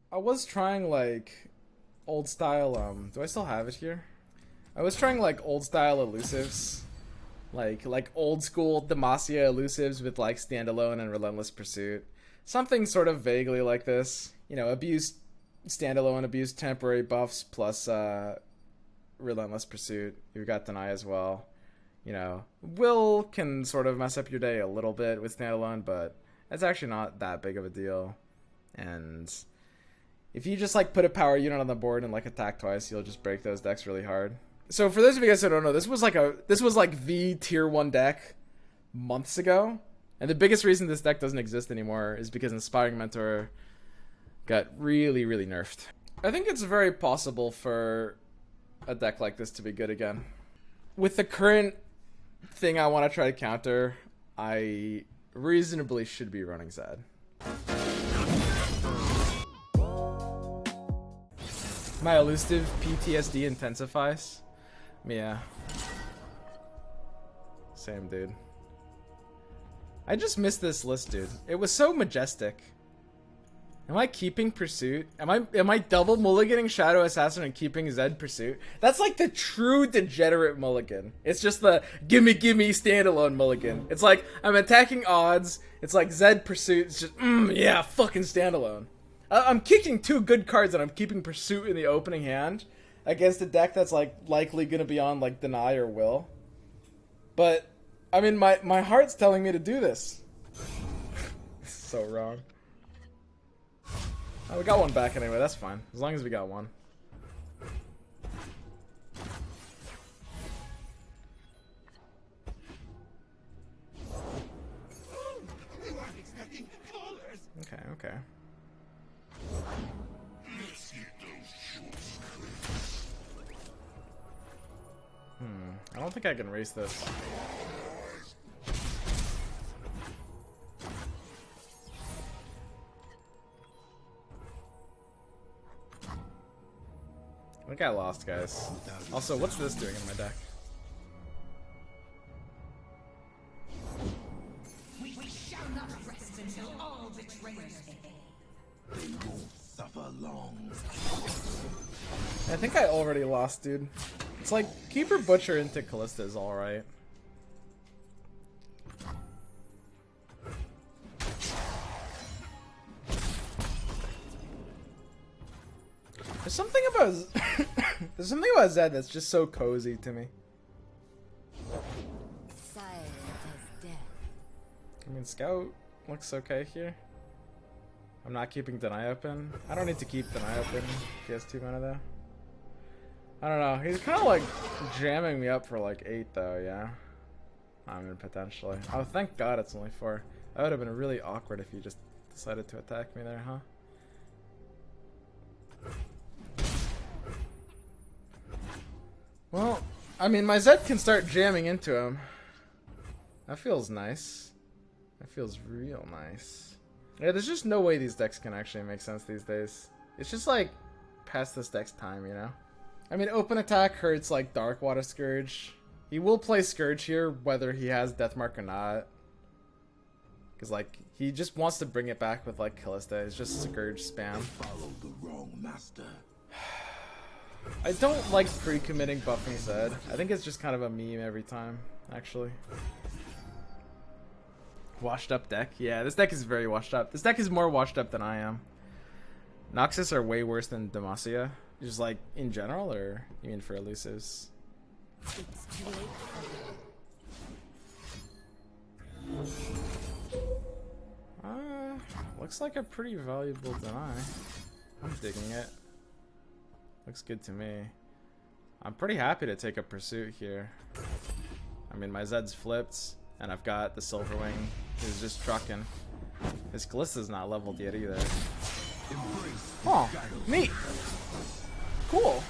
I was trying like old style. Do I still have it here? I was trying like old style elusives, like old school Demacia elusives with like standalone and relentless pursuit. Something sort of vaguely like this. You know, abuse standalone, abuse temporary buffs plus relentless pursuit. You've got deny as well. You know, will can sort of mess up your day a little bit with standalone, but it's actually not that big of a deal. And if you just like put a power unit on the board and like attack twice, you'll just break those decks really hard. So for those of you guys who don't know, this was like the tier 1 deck months ago. And the biggest reason this deck doesn't exist anymore is because Inspiring Mentor got really, really nerfed. I think it's very possible for a deck like this to be good again. With the current thing I want to try to counter, I reasonably should be running Zed. My elusive PTSD intensifies. Yeah. Same, dude. I just missed this list, dude. It was so majestic. Am I keeping Pursuit? Am I double mulliganing Shadow Assassin and keeping Zed Pursuit? That's like the true degenerate mulligan. It's just the gimme standalone mulligan. It's like I'm attacking odds. It's like Zed Pursuit. It's just yeah, fucking standalone. I'm kicking 2 good cards and I'm keeping Pursuit in the opening hand against a deck that's like likely gonna be on like Deny or Will. But I mean, my heart's telling me to do this. So wrong. Oh, we got one back anyway, that's fine. As long as we got one. Okay. I don't think I can race this. I think I lost, guys. Also, what's this doing in my deck? We shall not rest until all betrayers pay. They won't suffer long. I think I already lost, dude. It's like Keeper Butcher into Callista is alright. There's something about there's something about Zed that's just so cozy to me. Silent as death. I mean, Scout looks okay here. I'm not keeping Deny open. I don't need to keep Deny open. He has 2 mana though. I don't know. He's kind of like jamming me up for like 8 though, yeah. I mean, potentially. Oh, thank God it's only 4. That would have been really awkward if he just decided to attack me there, huh? Well, I mean, my Zed can start jamming into him. That feels nice. That feels real nice. Yeah, there's just no way these decks can actually make sense these days. It's just like past this deck's time, you know? I mean, open attack hurts like Darkwater Scourge. He will play Scourge here whether he has Deathmark or not. Because, like, he just wants to bring it back with, like, Callista. It's just Scourge spam. Follow the wrong master. I don't like pre-committing buffing Zed. I think it's just kind of a meme every time, actually. Washed up deck? Yeah, this deck is very washed up. This deck is more washed up than I am. Noxus are way worse than Demacia. Just like in general, or you mean for elusives? It's too late. Looks like a pretty valuable deny. I'm digging it. Looks good to me. I'm pretty happy to take a pursuit here. I mean, my Zed's flipped, and I've got the Silverwing who's just trucking. His Callista's not leveled yet either. Oh, neat. Cool.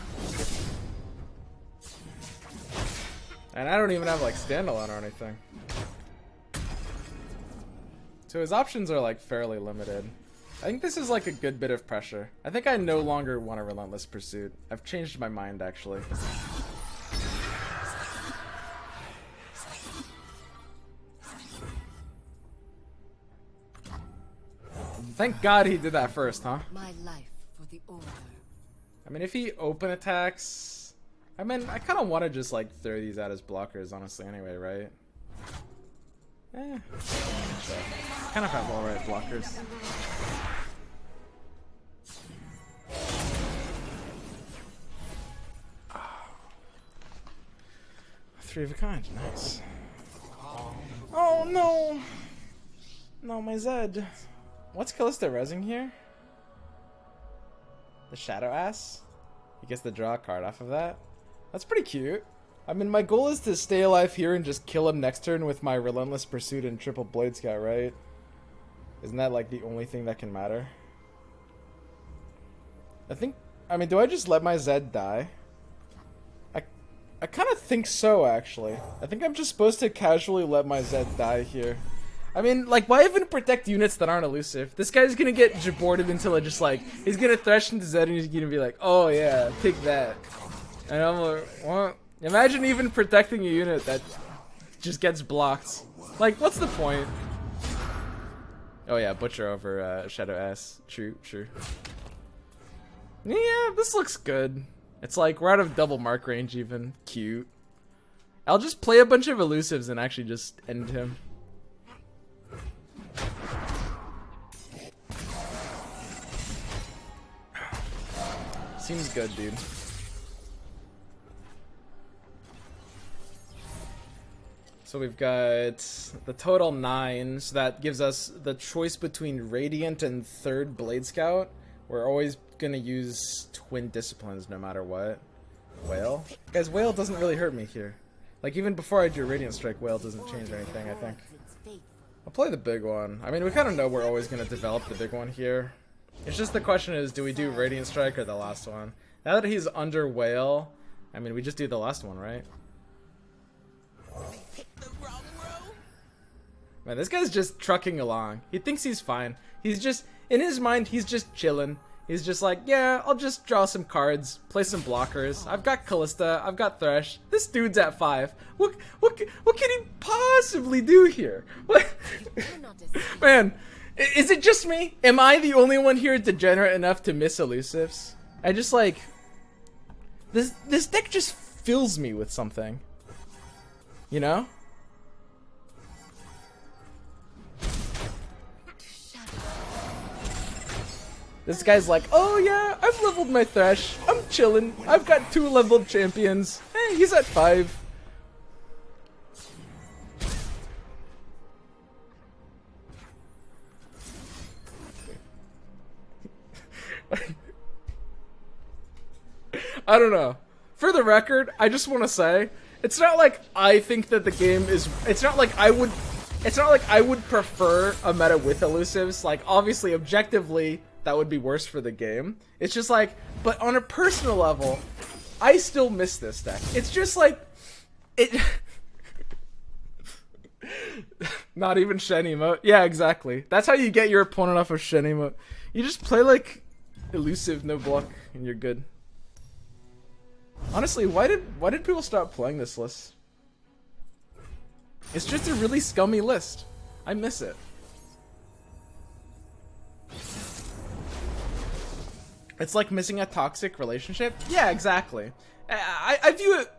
And I don't even have like standalone or anything. So his options are like fairly limited. I think this is like a good bit of pressure. I think I no longer want a Relentless Pursuit. I've changed my mind actually. Thank God he did that first, huh? My life for the order. I mean, if he open attacks, I mean, I kind of want to just like throw these out as blockers, honestly. Anyway, right? Kind of have all right blockers. Three of a kind, nice. Oh no! No, my Zed. What's Callista resing here? The Shadow Ass? He gets to draw a card off of that. That's pretty cute. I mean, my goal is to stay alive here and just kill him next turn with my Relentless Pursuit and Triple Blade Scout, right? Isn't that like the only thing that can matter? I mean, do I just let my Zed die? I kind of think so, actually. I think I'm just supposed to casually let my Zed die here. I mean, like, why even protect units that aren't elusive? This guy's gonna get jaborted until it just, like, he's gonna thresh into Zed and he's gonna be like, oh yeah, take that. And I'm like, what? Imagine even protecting a unit that just gets blocked. Like, what's the point? Oh yeah, Butcher over Shadow Ass. True, true. Yeah, this looks good. It's like, we're out of double mark range even. Cute. I'll just play a bunch of elusives and actually just end him. Seems good, dude. So we've got the total 9, so that gives us the choice between Radiant and 3rd Blade Scout. We're always gonna use Twin Disciplines no matter what. Whale? Guys, Whale doesn't really hurt me here. Like, even before I do Radiant Strike, Whale doesn't change anything, I think. I'll play the big one. I mean, we kind of know we're always gonna develop the big one here. It's just the question is, do we do Radiant Strike or the last one? Now that he's under Whale, I mean, we just do the last one, right? Man, this guy's just trucking along. He thinks he's fine. He's just, in his mind, he's just chilling. He's just like, yeah, I'll just draw some cards, play some blockers. I've got Callista, I've got Thresh. This dude's at 5. What can he possibly do here? What? Man, is it just me? Am I the only one here degenerate enough to miss elusives? I just like, this deck just fills me with something. You know? This guy's like, oh yeah, I've leveled my Thresh. I'm chilling. I've got 2 leveled champions. Hey, he's at 5. I don't know. For the record, I just want to say, it's not like I think that the game is, it's not like I would prefer a meta with elusives. Like, obviously, objectively, that would be worse for the game. It's just like, but on a personal level, I still miss this deck. It's just like, it... Not even Shen emote. Yeah, exactly. That's how you get your opponent off of Shen emote. You just play like elusive, no block, and you're good. Honestly, why did people stop playing this list? It's just a really scummy list. I miss it. It's like missing a toxic relationship. Yeah, exactly. I view it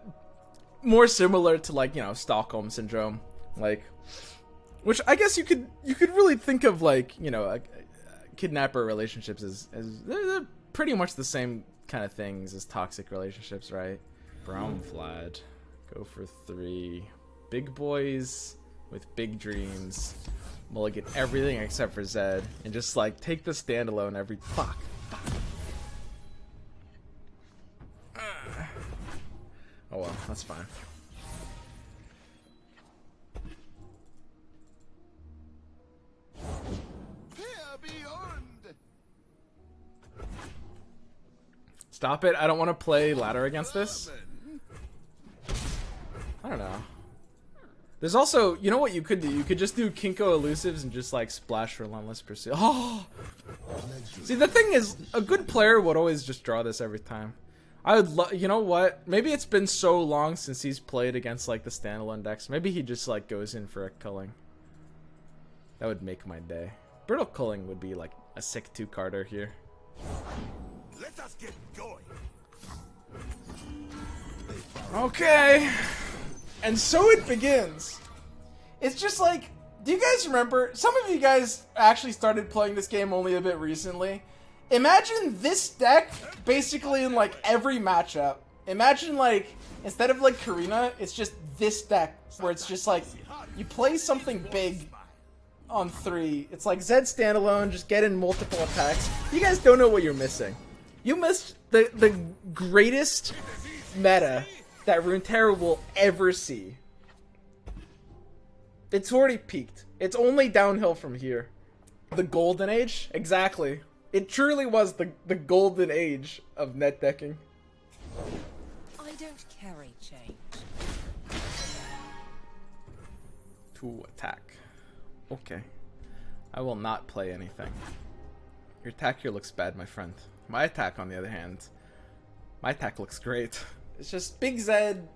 more similar to, like, you know, Stockholm Syndrome, like, which I guess you could really think of, like, you know, kidnapper relationships as they're pretty much the same kind of things as toxic relationships, right? Brown Vlad, go for 3. Big boys with big dreams. Mulligan everything except for Zed, and just like take the standalone every fuck. Oh well, that's fine. Stop it, I don't want to play ladder against this. I don't know. There's also, you know what you could do? You could just do Kinko Elusives and just like splash Relentless Pursuit. Oh! See, the thing is, a good player would always just draw this every time. I would love, you know what? Maybe it's been so long since he's played against like the standalone decks. Maybe he just like goes in for a culling. That would make my day. Brittle Culling would be like a sick 2-carder here. Okay. And so it begins. It's just like, do you guys remember? Some of you guys actually started playing this game only a bit recently. Imagine this deck basically in like every matchup. Imagine like, instead of like Karina, it's just this deck where it's just like, you play something big on 3. It's like Zed standalone, just get in multiple attacks. You guys don't know what you're missing. You missed the greatest meta that Runeterra will ever see. It's already peaked. It's only downhill from here. The golden age? Exactly. It truly was the golden age of net decking. I don't carry change. To attack. Okay. I will not play anything. Your attack here looks bad, my friend. My attack, on the other hand, my attack looks great. It's just Big Zed.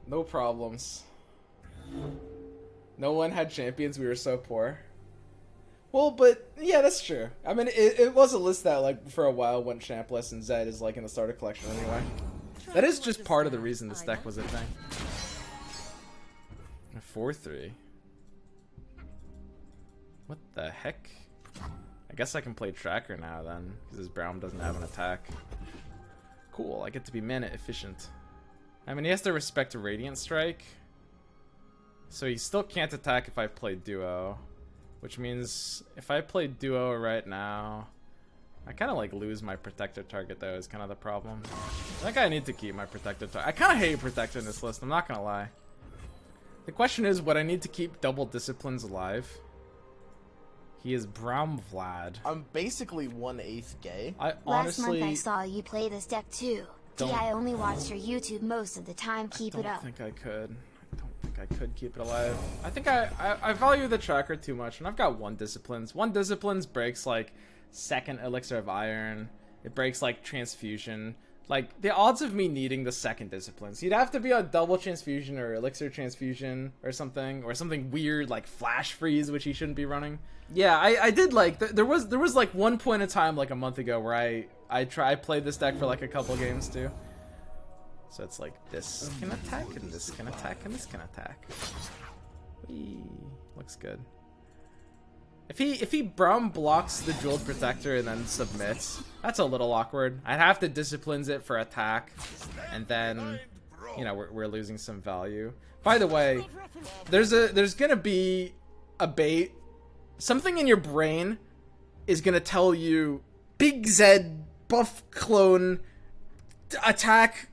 No problems. No one had champions, we were so poor. Well, but, yeah, that's true. I mean, it was a list that, like, for a while went champless, and Zed is, like, in the starter collection anyway. That is just part of the reason this deck was a thing. 4-3. What the heck? I guess I can play Tracker now, then, because his Braum doesn't have an attack. Cool, I get to be mana efficient. I mean, he has to respect Radiant Strike. So he still can't attack if I play Duo. Which means if I play Duo right now, I kind of like lose my Protector target though is kind of the problem. I think I need to keep my Protector target. I kind of hate Protector in this list, I'm not going to lie. The question is, would I need to keep double Disciplines alive? He is Braum Vlad. I'm basically 1/8 gay. I Last honestly month I saw you play this deck too. Don't- I only watched your YouTube most of the time. Keep it I up. don't think I could. I don't think I could keep it alive. I think I value the Tracker too much, and I've got 1 Disciplines. 1 Disciplines breaks like 2nd Elixir of Iron. It breaks like Transfusion. Like, the odds of me needing the 2nd Disciplines, you'd have to be on double Transfusion or Elixir Transfusion or something weird like Flash Freeze, which he shouldn't be running. Yeah, I did like, there was like one point in time like a month ago where I played this deck for like a couple games too. So it's like, this can attack, and this can attack, and this can attack. Whee. Looks good. If he Braum blocks the Jeweled Protector and then submits, that's a little awkward. I'd have to Disciplines it for attack, and then, you know, we're losing some value. By the way, there's gonna be a bait. Something in your brain is gonna tell you Big Zed buff clone attack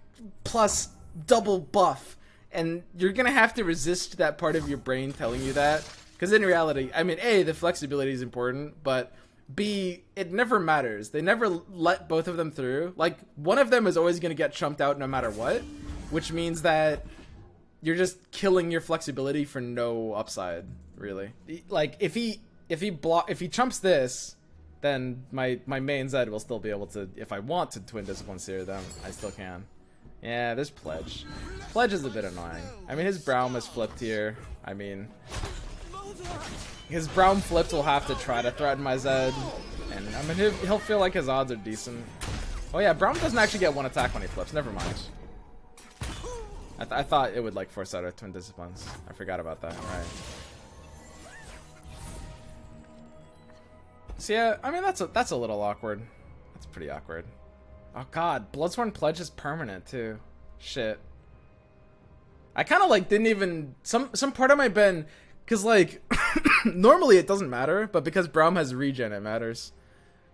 plus double buff, and you're gonna have to resist that part of your brain telling you that. Because in reality, I mean, A, the flexibility is important, but B, it never matters. They never let both of them through. Like, one of them is always going to get chumped out no matter what, which means that you're just killing your flexibility for no upside, really. Like, if he chumps this, then my main Zed will still be able to, if I want to Twin Discipline Seer them, I still can. Yeah, there's Pledge. Pledge is a bit annoying. I mean, his Braum is flipped here. I mean, his Braum flipped will have to try to threaten my Zed, and I mean he'll feel like his odds are decent. Oh yeah, Braum doesn't actually get 1 attack when he flips. Never mind. I thought it would like force out our Twin Disciplines. I forgot about that. Right. So yeah, I mean that's a little awkward. That's pretty awkward. Oh god, Bloodsworn Pledge is permanent too. Shit. I kind of like didn't even some part of my Ben. Because, like, normally it doesn't matter, but because Braum has regen, it matters.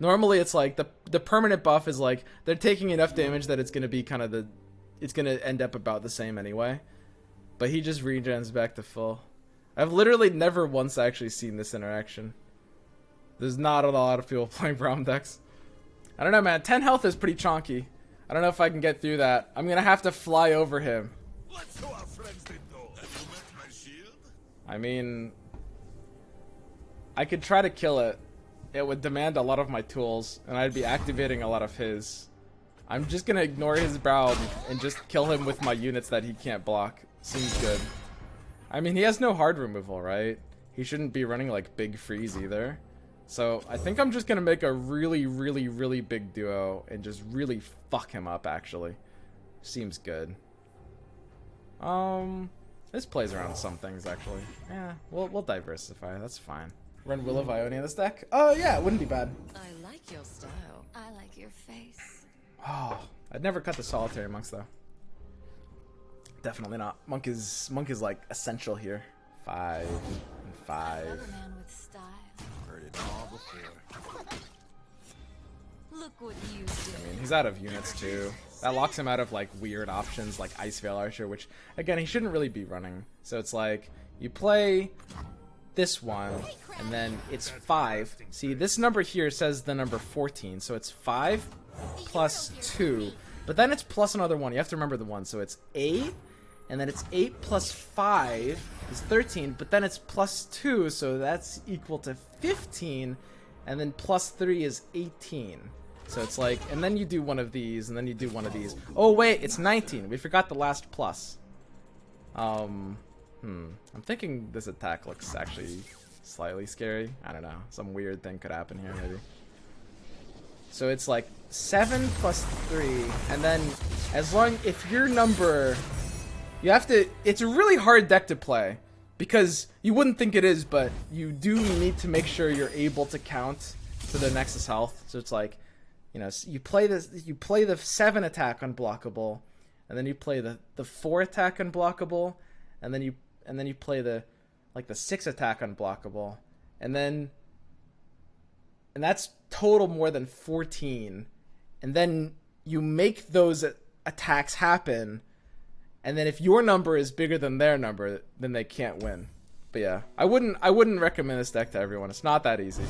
Normally it's like, the permanent buff is like, they're taking enough damage that it's going to be kind of it's going to end up about the same anyway. But he just regens back to full. I've literally never once actually seen this interaction. There's not a lot of people playing Braum decks. I don't know, man. 10 health is pretty chonky. I don't know if I can get through that. I'm going to have to fly over him. I mean, I could try to kill it. It would demand a lot of my tools, and I'd be activating a lot of his. I'm just gonna ignore his Braum and just kill him with my units that he can't block. Seems good. I mean, he has no hard removal, right? He shouldn't be running like Big Freeze either. So I think I'm just gonna make a really, really, really big duo and just really fuck him up, actually. Seems good. This plays around some things, actually. Yeah, we'll diversify. That's fine. Run Will of Ionia in this deck? Oh, yeah, it wouldn't be bad. I like your style. I like your face. Oh, I'd never cut the solitary monks, though. Definitely not. Monk is like essential here. 5 and 5. Another man with style. Heard it all before. Look what you I did. mean, he's out of units too. That locks him out of like weird options like Ice Veil Archer, which again he shouldn't really be running. So it's like you play this one, and then it's 5. See, this number here says the number 14, so it's 5 plus 2, but then it's plus another 1. You have to remember the 1, so it's 8, and then it's 8 plus 5 is 13, but then it's plus 2, so that's equal to 15, and then plus 3 is 18. So it's like, and then you do one of these, and then you do one of these. Oh wait, it's 19. We forgot the last plus. I'm thinking this attack looks actually slightly scary. I don't know. Some weird thing could happen here, maybe. So it's like 7 plus 3, and then if your number, you have to, it's a really hard deck to play, because you wouldn't think it is, but you do need to make sure you're able to count to the Nexus health. So it's like, you know, you play the 7 attack unblockable, and then you play the 4 attack unblockable, and then you play the 6 attack unblockable, and that's total more than 14, and then you make those attacks happen, and then if your number is bigger than their number, then they can't win. But yeah, I wouldn't recommend this deck to everyone. It's not that easy.